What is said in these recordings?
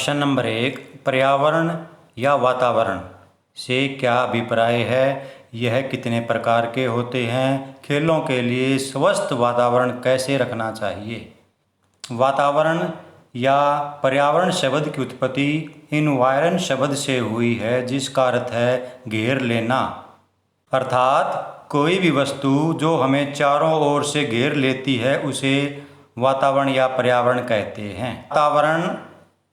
प्रश्न नंबर 1, पर्यावरण या वातावरण से क्या अभिप्राय है? यह कितने प्रकार के होते हैं? खेलों के लिए स्वस्थ वातावरण कैसे रखना चाहिए? वातावरण या पर्यावरण शब्द की उत्पत्ति इन्वायरन शब्द से हुई है, जिसका अर्थ है घेर लेना। अर्थात कोई भी वस्तु जो हमें चारों ओर से घेर लेती है उसे वातावरण या पर्यावरण कहते हैं। वातावरण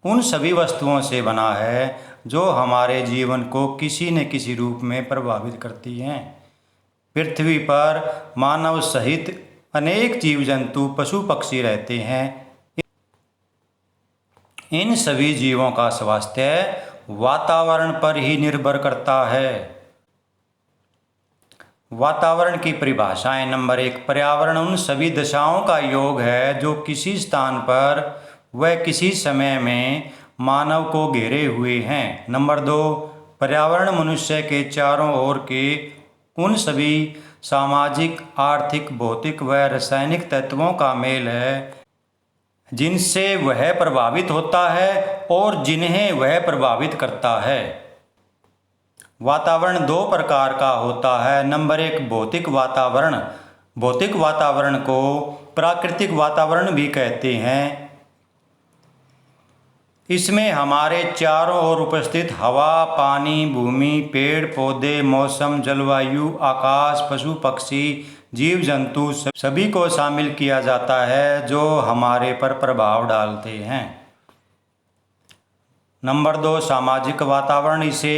उन सभी वस्तुओं से बना है जो हमारे जीवन को किसी न किसी रूप में प्रभावित करती हैं। पृथ्वी पर मानव सहित अनेक जीव जंतु पशु पक्षी रहते हैं। इन सभी जीवों का स्वास्थ्य वातावरण पर ही निर्भर करता है। वातावरण की परिभाषाएं। नंबर 1, पर्यावरण उन सभी दशाओं का योग है जो किसी स्थान पर व किसी समय में मानव को घेरे हुए हैं। नंबर 2, पर्यावरण मनुष्य के चारों ओर के उन सभी सामाजिक, आर्थिक, भौतिक व रासायनिक तत्वों का मेल है जिनसे वह प्रभावित होता है और जिन्हें वह प्रभावित करता है। वातावरण 2 प्रकार का होता है। नंबर 1, भौतिक वातावरण। भौतिक वातावरण को प्राकृतिक वातावरण भी कहते हैं। इसमें हमारे चारों ओर उपस्थित हवा, पानी, भूमि, पेड़ पौधे, मौसम, जलवायु, आकाश, पशु पक्षी, जीव जंतु सभी को शामिल किया जाता है जो हमारे पर प्रभाव डालते हैं। नंबर 2, सामाजिक वातावरण। इसे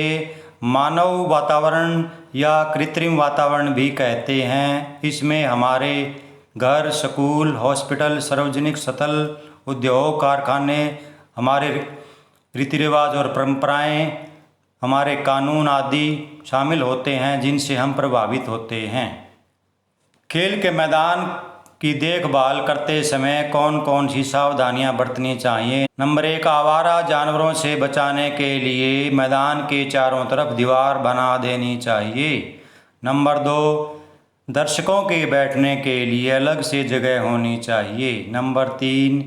मानव वातावरण या कृत्रिम वातावरण भी कहते हैं। इसमें हमारे घर, स्कूल, हॉस्पिटल, सार्वजनिक स्थल, उद्योग, कारखाने, हमारे रीति रिवाज और परंपराएं, हमारे कानून आदि शामिल होते हैं जिनसे हम प्रभावित होते हैं। खेल के मैदान की देखभाल करते समय कौन कौन सी सावधानियां बरतनी चाहिए? नंबर 1, आवारा जानवरों से बचाने के लिए मैदान के चारों तरफ दीवार बना देनी चाहिए। नंबर 2, दर्शकों के बैठने के लिए अलग से जगह होनी चाहिए। नंबर 3,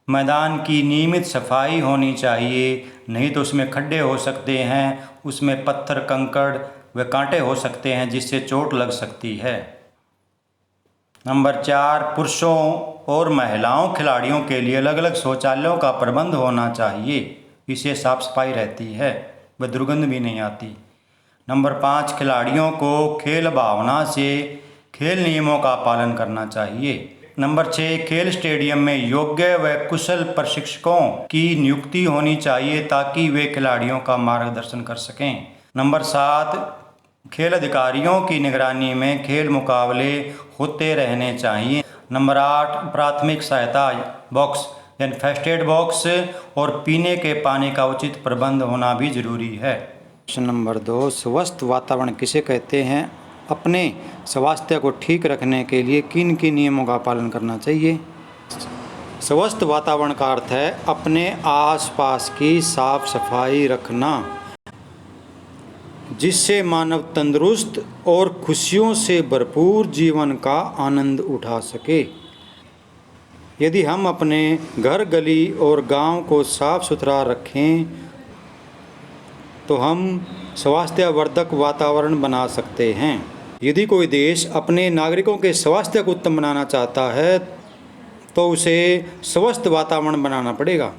मैदान की नियमित सफाई होनी चाहिए, नहीं तो उसमें खड्डे हो सकते हैं, उसमें पत्थर, कंकड़ व कांटे हो सकते हैं जिससे चोट लग सकती है। नंबर 4, पुरुषों और महिलाओं खिलाड़ियों के लिए अलग अलग शौचालयों का प्रबंध होना चाहिए। इससे साफ सफाई रहती है व दुर्गंध भी नहीं आती। नंबर 5, खिलाड़ियों को खेल भावना से खेल नियमों का पालन करना चाहिए। नंबर 6, खेल स्टेडियम में योग्य व कुशल प्रशिक्षकों की नियुक्ति होनी चाहिए ताकि वे खिलाड़ियों का मार्गदर्शन कर सकें। नंबर 7, खेल अधिकारियों की निगरानी में खेल मुकाबले होते रहने चाहिए। नंबर 8, प्राथमिक सहायता बॉक्स यानी फर्स्ट एड बॉक्स और पीने के पानी का उचित प्रबंध होना भी जरूरी है। प्रश्न नंबर 2, स्वस्थ वातावरण किसे कहते हैं? अपने स्वास्थ्य को ठीक रखने के लिए किन किन नियमों का पालन करना चाहिए? स्वस्थ वातावरण का अर्थ है अपने आसपास की साफ सफाई रखना, जिससे मानव तंदुरुस्त और खुशियों से भरपूर जीवन का आनंद उठा सके। यदि हम अपने घर, गली और गांव को साफ सुथरा रखें तो हम स्वास्थ्यवर्धक वातावरण बना सकते हैं। यदि कोई देश अपने नागरिकों के स्वास्थ्य को उत्तम बनाना चाहता है तो उसे स्वस्थ वातावरण बनाना पड़ेगा।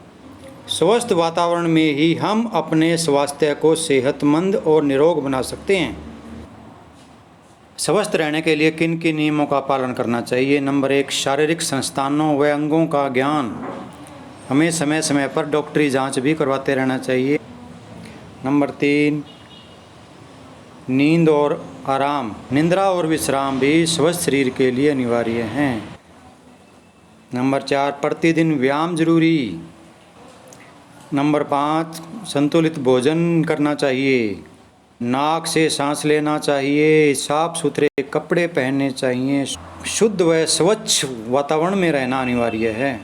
स्वस्थ वातावरण में ही हम अपने स्वास्थ्य को सेहतमंद और निरोग बना सकते हैं। स्वस्थ रहने के लिए किन किन नियमों का पालन करना चाहिए? नंबर 1, शारीरिक संस्थानों व अंगों का ज्ञान। हमें समय समय पर डॉक्टरी जांच भी करवाते रहना चाहिए। नंबर 3, नींद और आराम। निद्रा और विश्राम भी स्वस्थ शरीर के लिए अनिवार्य हैं। नंबर 4, प्रतिदिन व्यायाम जरूरी। नंबर 5, संतुलित भोजन करना चाहिए, नाक से सांस लेना चाहिए, साफ सुथरे कपड़े पहनने चाहिए, शुद्ध व स्वच्छ वातावरण में रहना अनिवार्य है,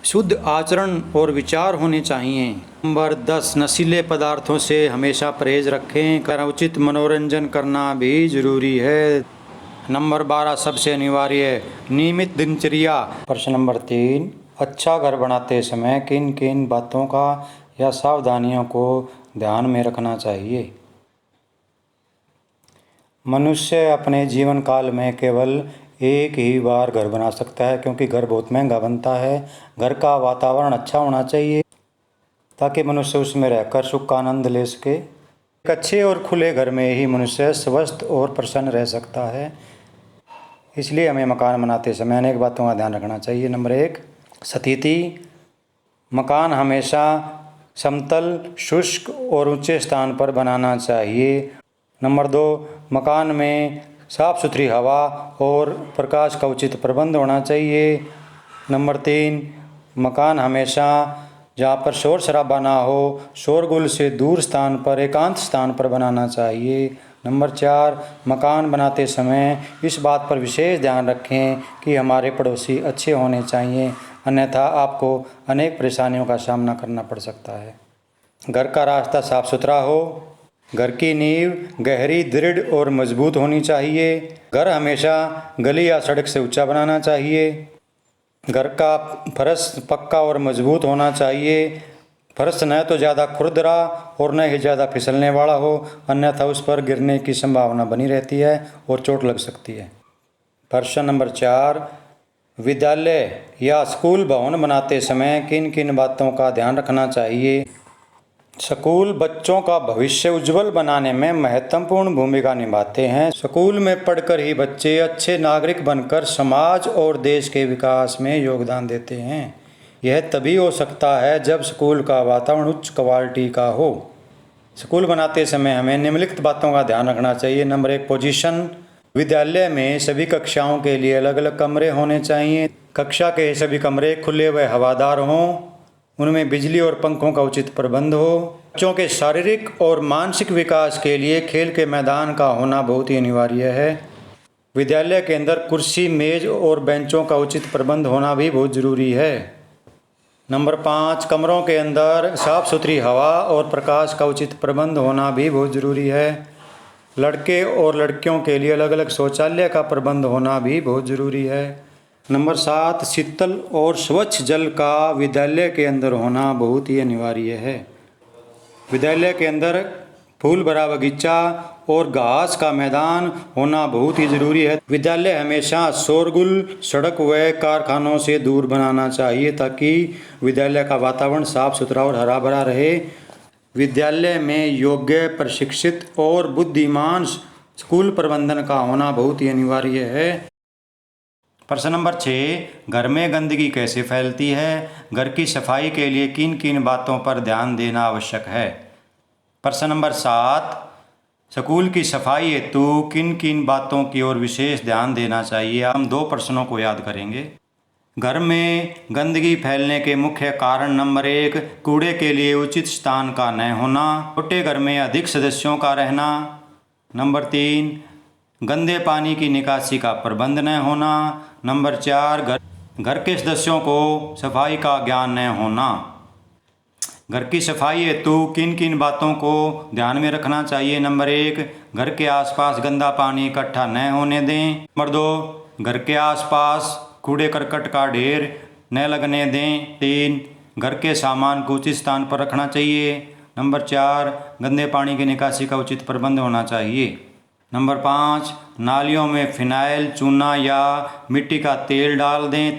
शुद्ध आचरण और विचार होने चाहिए। नंबर 10, नशीले पदार्थों से हमेशा परहेज रखें, उचित मनोरंजन करना भी जरूरी है। नंबर 12, सबसे अनिवार्य नियमित दिनचर्या। प्रश्न नंबर 3, अच्छा घर बनाते समय किन किन बातों का या सावधानियों को ध्यान में रखना चाहिए। मनुष्य अपने जीवन काल में केवल एक ही बार घर बना सकता है, क्योंकि घर बहुत महंगा बनता है। घर का वातावरण अच्छा होना चाहिए ताकि मनुष्य उसमें रहकर सुख का आनंद ले सके। एक अच्छे और खुले घर में ही मनुष्य स्वस्थ और प्रसन्न रह सकता है। इसलिए हमें मकान बनाते समय अनेक बातों का ध्यान रखना चाहिए। नंबर 1, स्थिति। मकान हमेशा समतल, शुष्क और ऊंचे स्थान पर बनाना चाहिए। नंबर 2, मकान में साफ सुथरी हवा और प्रकाश का उचित प्रबंध होना चाहिए। नंबर 3, मकान हमेशा जहाँ पर शोर शराबा ना हो, शोरगुल से दूर स्थान पर, एकांत स्थान पर बनाना चाहिए। नंबर 4, मकान बनाते समय इस बात पर विशेष ध्यान रखें कि हमारे पड़ोसी अच्छे होने चाहिए, अन्यथा आपको अनेक परेशानियों का सामना करना पड़ सकता है। घर का रास्ता साफ सुथरा हो। घर की नींव गहरी, दृढ़ और मजबूत होनी चाहिए। घर हमेशा गली या सड़क से ऊंचा बनाना चाहिए। घर का फर्श पक्का और मजबूत होना चाहिए। फर्श न तो ज़्यादा खुरदरा और न ही ज़्यादा फिसलने वाला हो, अन्यथा उस पर गिरने की संभावना बनी रहती है और चोट लग सकती है। प्रश्न नंबर 4, विद्यालय या स्कूल भवन बनाते समय किन किन बातों का ध्यान रखना चाहिए? स्कूल बच्चों का भविष्य उज्जवल बनाने में महत्वपूर्ण भूमिका निभाते हैं। स्कूल में पढ़कर ही बच्चे अच्छे नागरिक बनकर समाज और देश के विकास में योगदान देते हैं। यह तभी हो सकता है जब स्कूल का वातावरण उच्च क्वालिटी का हो। स्कूल बनाते समय हमें निम्नलिखित बातों का ध्यान रखना चाहिए। Number 1, position. विद्यालय में सभी कक्षाओं के लिए अलग अलग कमरे होने चाहिए। कक्षा के सभी कमरे खुले व हवादार हों। उनमें बिजली और पंखों का उचित प्रबंध हो। बच्चों के शारीरिक और मानसिक विकास के लिए खेल के मैदान का होना बहुत ही अनिवार्य है। विद्यालय के अंदर कुर्सी, मेज और बेंचों का उचित प्रबंध होना भी बहुत जरूरी है। नंबर 5, कमरों के अंदर साफ सुथरी हवा और प्रकाश का उचित प्रबंध होना भी बहुत जरूरी है। लड़के और लड़कियों के लिए अलग अलग शौचालय का प्रबंध होना भी बहुत जरूरी है। नंबर 7, शीतल और स्वच्छ जल का विद्यालय के अंदर होना बहुत ही अनिवार्य है। विद्यालय के अंदर फूल भरा बगीचा और घास का मैदान होना बहुत ही जरूरी है। विद्यालय हमेशा शोरगुल, सड़क व कारखानों से दूर बनाना चाहिए ताकि विद्यालय का वातावरण साफ सुथरा और हरा भरा रहे। विद्यालय में योग्य, प्रशिक्षित और बुद्धिमान स्कूल प्रबंधन का होना बहुत ही अनिवार्य है। प्रश्न नंबर 6, घर में गंदगी कैसे फैलती है? घर की सफाई के लिए किन किन बातों पर ध्यान देना आवश्यक है? प्रश्न नंबर 7, स्कूल की सफाई हेतु किन किन बातों की ओर विशेष ध्यान देना चाहिए? हम 2 प्रश्नों को याद करेंगे। घर में गंदगी फैलने के मुख्य कारण नंबर 1, कूड़े के लिए उचित स्थान का न होना। छोटे घर में अधिक सदस्यों का रहना। नंबर 3, गंदे पानी की निकासी का प्रबंध न होना। नंबर 4, घर के सदस्यों को सफाई का ज्ञान न होना। घर की सफाई हेतु किन किन बातों को ध्यान में रखना चाहिए? नंबर 1, घर के आसपास गंदा पानी इकट्ठा न होने दें। नंबर 2, घर के आसपास कूड़े करकट का ढेर न लगने दें। 3, घर के सामान को उचित स्थान पर रखना चाहिए। नंबर 4, गंदे पानी की निकासी का उचित प्रबंध होना चाहिए। नंबर 5, नालियों में फिनाइल, चूना या मिट्टी का तेल डाल दें।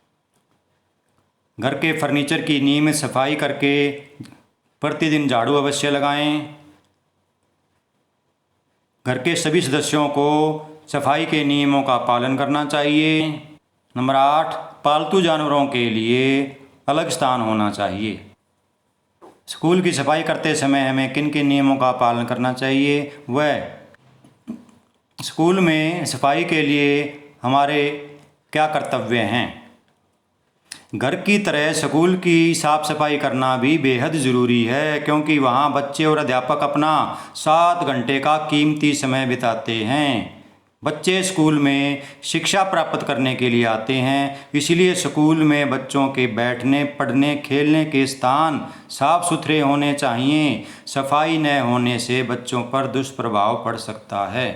घर के फर्नीचर की नियमित सफाई करके प्रतिदिन झाड़ू अवश्य लगाएं। घर के सभी सदस्यों को सफाई के नियमों का पालन करना चाहिए। नंबर 8, पालतू जानवरों के लिए अलग स्थान होना चाहिए। स्कूल की सफाई करते समय हमें किन किन नियमों का पालन करना चाहिए? वह स्कूल में सफाई के लिए हमारे क्या कर्तव्य हैं? घर की तरह स्कूल की साफ सफाई करना भी बेहद ज़रूरी है, क्योंकि वहाँ बच्चे और अध्यापक अपना 7 घंटे का कीमती समय बिताते हैं। बच्चे स्कूल में शिक्षा प्राप्त करने के लिए आते हैं, इसलिए स्कूल में बच्चों के बैठने, पढ़ने, खेलने के स्थान साफ सुथरे होने चाहिए। सफाई न होने से बच्चों पर दुष्प्रभाव पड़ सकता है।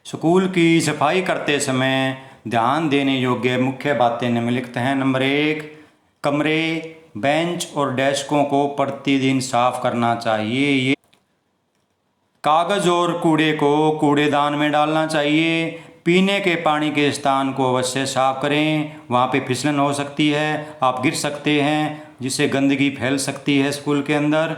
स्कूल की सफाई करते समय ध्यान देने योग्य मुख्य बातें निम्नलिखित हैं। नंबर 1, कमरे बेंच और डेस्कों को प्रतिदिन साफ करना चाहिए। ये कागज़ और कूड़े को कूड़ेदान में डालना चाहिए। पीने के पानी के स्थान को अवश्य साफ करें, वहाँ पे फिसलन हो सकती है, आप गिर सकते हैं, जिससे गंदगी फैल सकती है स्कूल के अंदर।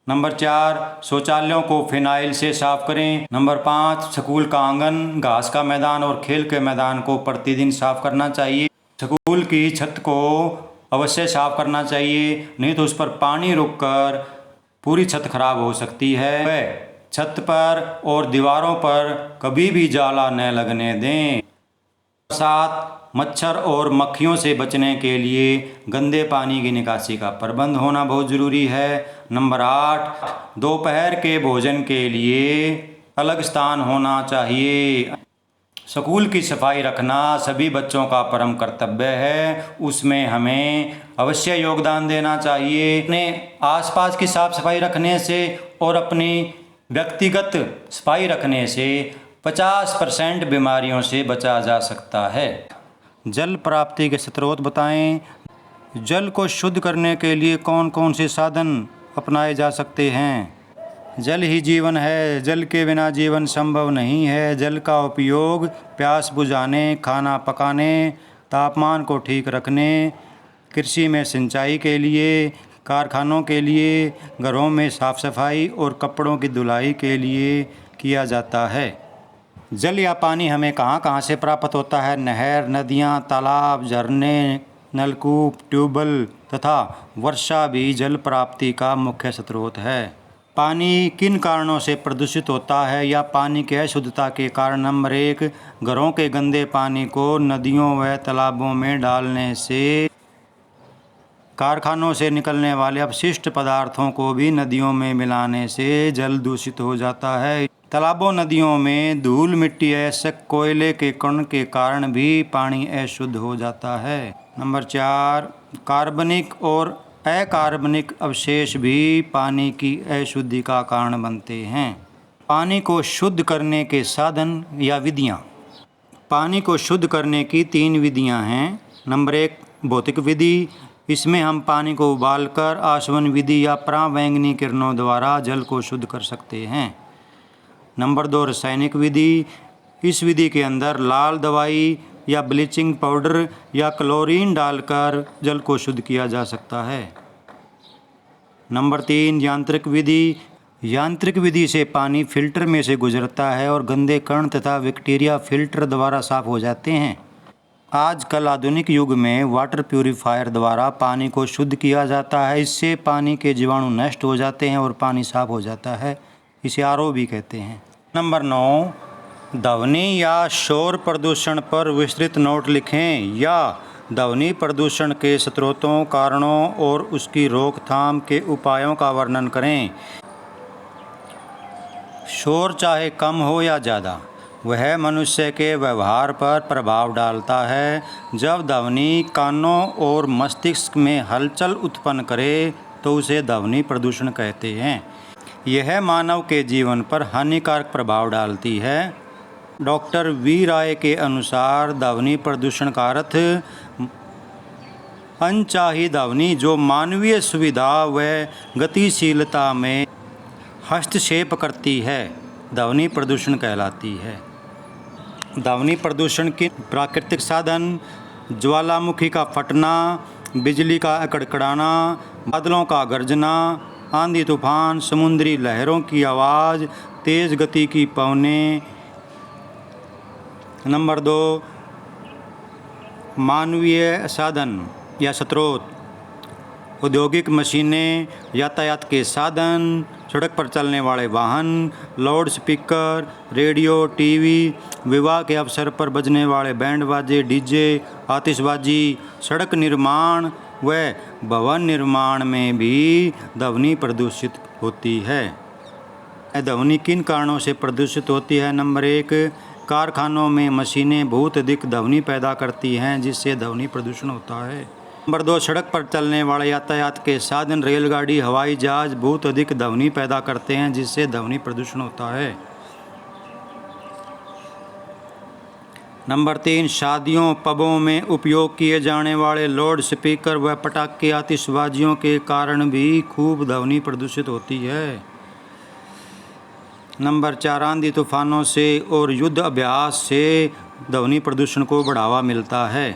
नंबर 4, शौचालयों को फिनाइल से साफ करें। नंबर 5, स्कूल का आंगन, घास का मैदान और खेल के मैदान को प्रतिदिन साफ करना चाहिए। स्कूल की छत को अवश्य साफ करना चाहिए, नहीं तो उस पर पानी रुककर पूरी छत खराब हो सकती है। छत पर और दीवारों पर कभी भी जाला न लगने दें। 7, मच्छर और मक्खियों से बचने के लिए गंदे पानी की निकासी का प्रबंध होना बहुत ज़रूरी है। नंबर 8, दोपहर के भोजन के लिए अलग स्थान होना चाहिए। स्कूल की सफाई रखना सभी बच्चों का परम कर्तव्य है, उसमें हमें अवश्य योगदान देना चाहिए। अपने आसपास की साफ सफाई रखने से और अपनी व्यक्तिगत सफाई रखने से 50% बीमारियों से बचा जा सकता है। जल प्राप्ति के स्रोत बताएं। जल को शुद्ध करने के लिए कौन कौन से साधन अपनाए जा सकते हैं? जल ही जीवन है, जल के बिना जीवन संभव नहीं है। जल का उपयोग प्यास बुझाने, खाना पकाने, तापमान को ठीक रखने, कृषि में सिंचाई के लिए, कारखानों के लिए, घरों में साफ सफाई और कपड़ों की धुलाई के लिए किया जाता है। जल या पानी हमें कहाँ कहाँ से प्राप्त होता है? नहर, नदियाँ, तालाब, झरने, नलकूप, ट्यूबवेल तथा वर्षा भी जल प्राप्ति का मुख्य स्रोत है। पानी किन कारणों से प्रदूषित होता है या पानी की अशुद्धता के कारण? नंबर 1, घरों के गंदे पानी को नदियों व तालाबों में डालने से, कारखानों से निकलने वाले अपशिष्ट पदार्थों को भी नदियों में मिलाने से जल दूषित हो जाता है। तालाबों, नदियों में धूल, मिट्टी, अयस्क, कोयले के कण के कारण भी पानी अशुद्ध हो जाता है। नंबर 4, कार्बनिक और अकार्बनिक अवशेष भी पानी की अशुद्धि का कारण बनते हैं। पानी को शुद्ध करने के साधन या विधियाँ। पानी को शुद्ध करने की 3 विधियाँ हैं। नंबर 1, भौतिक विधि, इसमें हम पानी को उबालकर आसवन विधि या पराबैंगनी किरणों द्वारा जल को शुद्ध कर सकते हैं। नंबर 2, रासायनिक विधि, इस विधि के अंदर लाल दवाई या ब्लीचिंग पाउडर या क्लोरीन डालकर जल को शुद्ध किया जा सकता है। नंबर 3, यांत्रिक विधि, यांत्रिक विधि से पानी फिल्टर में से गुजरता है और गंदे कण तथा बैक्टीरिया फिल्टर द्वारा साफ हो जाते हैं। आजकल आधुनिक युग में वाटर प्यूरीफायर द्वारा पानी को शुद्ध किया जाता है, इससे पानी के जीवाणु नष्ट हो जाते हैं और पानी साफ हो जाता है, इसे आरओ भी कहते हैं। नंबर 9, ध्वनि या शोर प्रदूषण पर विस्तृत नोट लिखें या ध्वनि प्रदूषण के स्रोतों, कारणों और उसकी रोकथाम के उपायों का वर्णन करें। शोर चाहे कम हो या ज़्यादा, वह मनुष्य के व्यवहार पर प्रभाव डालता है। जब ध्वनि कानों और मस्तिष्क में हलचल उत्पन्न करे तो उसे ध्वनि प्रदूषण कहते हैं। यह मानव के जीवन पर हानिकारक प्रभाव डालती है। डॉक्टर वी राय के अनुसार ध्वनि प्रदूषण का अर्थ अनचाही ध्वनि जो मानवीय सुविधा व गतिशीलता में हस्तक्षेप करती है, ध्वनि प्रदूषण कहलाती है। ध्वनि प्रदूषण के प्राकृतिक साधन: ज्वालामुखी का फटना, बिजली का कड़कड़ाना, बादलों का गरजना, आंधी तूफान, समुद्री लहरों की आवाज़, तेज़ गति की पवनें। नंबर 2, मानवीय साधन या स्रोत: औद्योगिक मशीनें, यातायात के साधन, सड़क पर चलने वाले वाहन, लाउड स्पीकर, रेडियो, टीवी, विवाह के अवसर पर बजने वाले बैंड बाजे, डीजे, आतिशबाजी, सड़क निर्माण व भवन निर्माण में भी ध्वनि प्रदूषित होती है। ध्वनि किन कारणों से प्रदूषित होती है? नंबर 1, कारखानों में मशीनें बहुत अधिक ध्वनि पैदा करती हैं, जिससे ध्वनि प्रदूषण होता है। नंबर 2, सड़क पर चलने वाले यातायात के साधन, रेलगाड़ी, हवाई जहाज बहुत अधिक ध्वनि पैदा करते हैं, जिससे ध्वनि प्रदूषण होता है। नंबर 3, शादियों पबों में उपयोग किए जाने वाले लाउड स्पीकर व पटाखे आतिशबाजियों के कारण भी खूब ध्वनि प्रदूषित होती है। नंबर 4, आंधी तूफानों से और युद्ध अभ्यास से ध्वनि प्रदूषण को बढ़ावा मिलता है।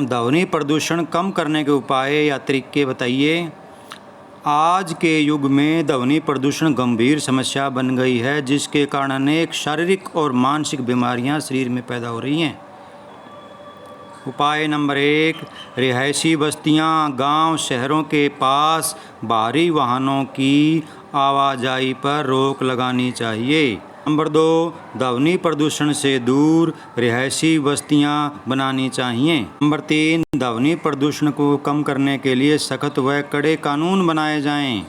ध्वनि प्रदूषण कम करने के उपाय या तरीके बताइए। आज के युग में ध्वनि प्रदूषण गंभीर समस्या बन गई है, जिसके कारण अनेक शारीरिक और मानसिक बीमारियां शरीर में पैदा हो रही हैं। उपाय नंबर 1, रिहायशी बस्तियां, गांव, शहरों के पास भारी वाहनों की आवाजाही पर रोक लगानी चाहिए। नंबर 2, ध्वनि प्रदूषण से दूर रिहायशी बस्तियां बनानी चाहिए। नंबर 3, ध्वनि प्रदूषण को कम करने के लिए सख्त व कड़े कानून बनाए जाएं।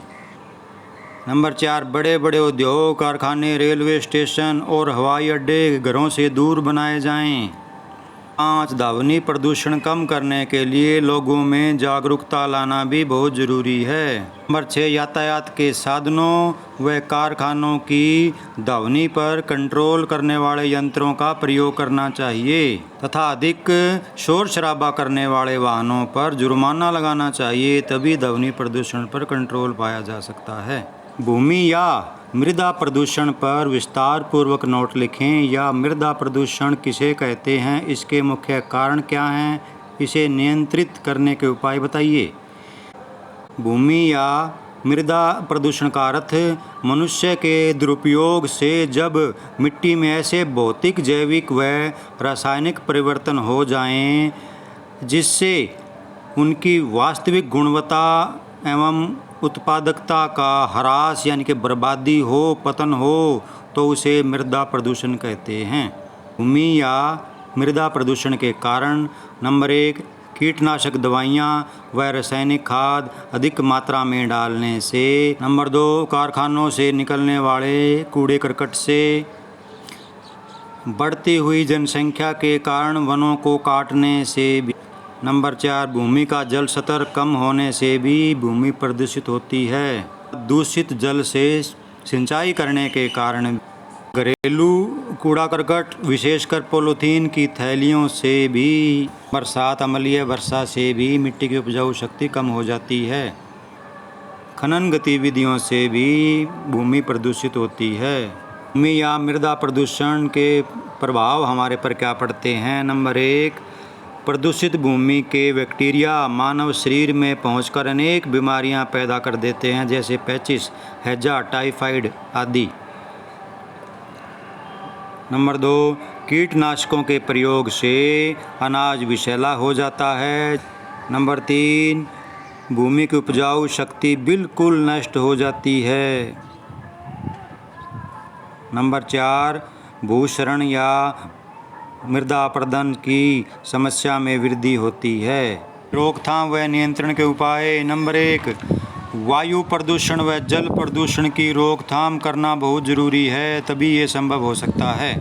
नंबर 4, बड़े बड़े उद्योग, कारखाने, रेलवे स्टेशन और हवाई अड्डे घरों से दूर बनाए जाएं। 5, ध्वनि प्रदूषण कम करने के लिए लोगों में जागरूकता लाना भी बहुत ज़रूरी है। नंबर 6, यातायात के साधनों व कारखानों की ध्वनि पर कंट्रोल करने वाले यंत्रों का प्रयोग करना चाहिए तथा अधिक शोर शराबा करने वाले वाहनों पर जुर्माना लगाना चाहिए, तभी ध्वनि प्रदूषण पर कंट्रोल पाया जा सकता है। भूमि या मृदा प्रदूषण पर विस्तार पूर्वक नोट लिखें। या मृदा प्रदूषण किसे कहते हैं, इसके मुख्य कारण क्या हैं, इसे नियंत्रित करने के उपाय बताइए। भूमि या मृदा प्रदूषण का अर्थ मनुष्य के दुरुपयोग से जब मिट्टी में ऐसे भौतिक, जैविक व रासायनिक परिवर्तन हो जाएं जिससे उनकी वास्तविक गुणवत्ता एवं उत्पादकता का ह्रास यानी कि बर्बादी हो, पतन हो, तो उसे मृदा प्रदूषण कहते हैं। भूमि या मृदा प्रदूषण के कारण नंबर 1, कीटनाशक दवाइयाँ व रासायनिक खाद अधिक मात्रा में डालने से। नंबर 2, कारखानों से निकलने वाले कूड़े करकट से। बढ़ती हुई जनसंख्या के कारण वनों को काटने से भी। नंबर 4, भूमि का जल स्तर कम होने से भी भूमि प्रदूषित होती है। दूषित जल से सिंचाई करने के कारण। घरेलू कूड़ा करकट विशेषकर पॉलीथीन की थैलियों से भी। नंबर 7, अम्लीय वर्षा से भी मिट्टी की उपजाऊ शक्ति कम हो जाती है। खनन गतिविधियों से भी भूमि प्रदूषित होती है। भूमि या मृदा प्रदूषण के प्रभाव हमारे पर क्या पड़ते हैं। नंबर 1, प्रदूषित भूमि के बैक्टीरिया मानव शरीर में पहुंचकर अनेक बीमारियां पैदा कर देते हैं, जैसे पेचिस, हैजा, टाइफाइड आदि। नंबर 2, कीटनाशकों के प्रयोग से अनाज विषैला हो जाता है। नंबर 3, भूमि की उपजाऊ शक्ति बिल्कुल नष्ट हो जाती है। नंबर 4, भूक्षरण या मृदा अपरदन की समस्या में वृद्धि होती है। रोकथाम व नियंत्रण के उपाय। नंबर 1, वायु प्रदूषण व जल प्रदूषण की रोकथाम करना बहुत ज़रूरी है, तभी ये संभव हो सकता है।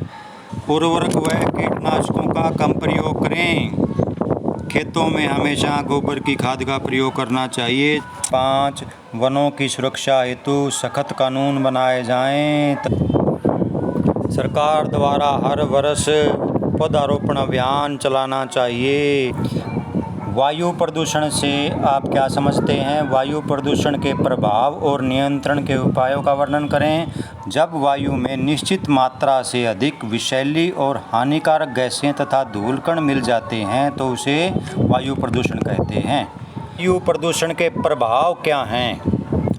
उर्वरक व कीटनाशकों का कम प्रयोग करें। खेतों में हमेशा गोबर की खाद का प्रयोग करना चाहिए। 5, वनों की सुरक्षा हेतु सख्त कानून बनाए जाएं। सरकार द्वारा हर वर्ष पौधारोपण अभियान चलाना चाहिए। वायु प्रदूषण से आप क्या समझते हैं? वायु प्रदूषण के प्रभाव और नियंत्रण के उपायों का वर्णन करें। जब वायु में निश्चित मात्रा से अधिक विषैली और हानिकारक गैसें तथा धूलकण मिल जाते हैं तो उसे वायु प्रदूषण कहते हैं। वायु प्रदूषण के प्रभाव क्या हैं?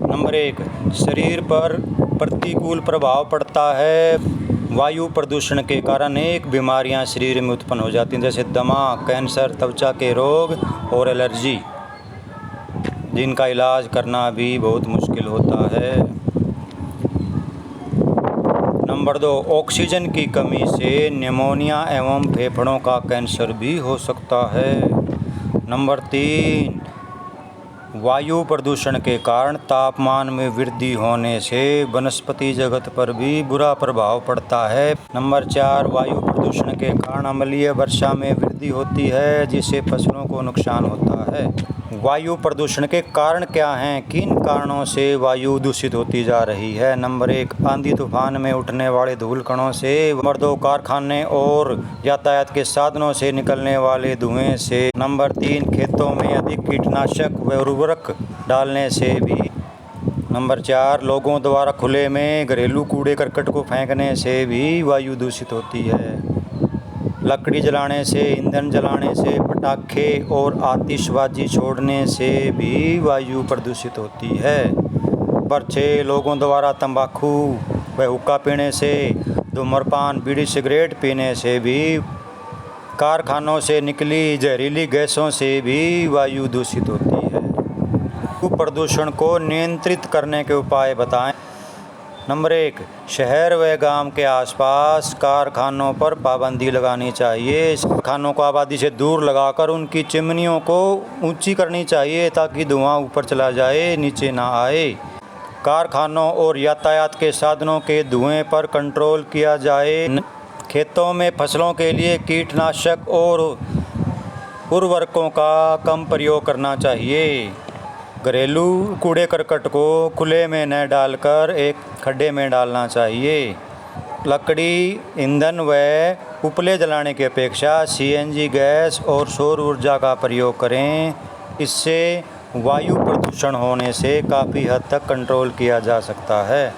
नंबर 1, शरीर पर प्रतिकूल प्रभाव पड़ता है। वायु प्रदूषण के कारण अनेक बीमारियां शरीर में उत्पन्न हो जाती हैं, जैसे दमा, कैंसर, त्वचा के रोग और एलर्जी, जिनका इलाज करना भी बहुत मुश्किल होता है। नंबर 2, ऑक्सीजन की कमी से निमोनिया एवं फेफड़ों का कैंसर भी हो सकता है। नंबर 3, वायु प्रदूषण के कारण तापमान में वृद्धि होने से वनस्पति जगत पर भी बुरा प्रभाव पड़ता है। नंबर 4, वायु प्रदूषण के कारण अम्लीय वर्षा में वृद्धि बूंदाबांदी होती है जिससे फसलों को नुकसान होता है। वायु प्रदूषण के कारण क्या हैं? किन कारणों से वायु दूषित होती जा रही है? नंबर 1, आंधी तूफान में उठने वाले धूल कणों से। नंबर 2, कारखाने और यातायात के साधनों से निकलने वाले धुएं से। नंबर 3, खेतों में अधिक कीटनाशक व उर्वरक डालने से भी। नंबर 4, लोगों द्वारा खुले में घरेलू कूड़े करकट को फेंकने से भी वायु दूषित होती है। लकड़ी जलाने से, ईंधन जलाने से, पटाखे और आतिशबाजी छोड़ने से भी वायु प्रदूषित होती है। नंबर 6, लोगों द्वारा तंबाकू व हुक्का पीने से, धूम्रपान, बीड़ी सिगरेट पीने से भी, कारखानों से निकली जहरीली गैसों से भी वायु दूषित होती है। वायु प्रदूषण को नियंत्रित करने के उपाय बताएं। नंबर 1, शहर व गांव के आसपास कारखानों पर पाबंदी लगानी चाहिए। कारखानों को आबादी से दूर लगाकर उनकी चिमनियों को ऊंची करनी चाहिए ताकि धुआं ऊपर चला जाए, नीचे ना आए। कारखानों और यातायात के साधनों के धुएं पर कंट्रोल किया जाए। खेतों में फसलों के लिए कीटनाशक और उर्वरकों का कम प्रयोग करना चाहिए। घरेलू कूड़े करकट को खुले में न डालकर एक खड्डे में डालना चाहिए। लकड़ी, ईंधन व उपले जलाने की अपेक्षा सीएनजी गैस और सौर ऊर्जा का प्रयोग करें। इससे वायु प्रदूषण होने से काफ़ी हद तक कंट्रोल किया जा सकता है।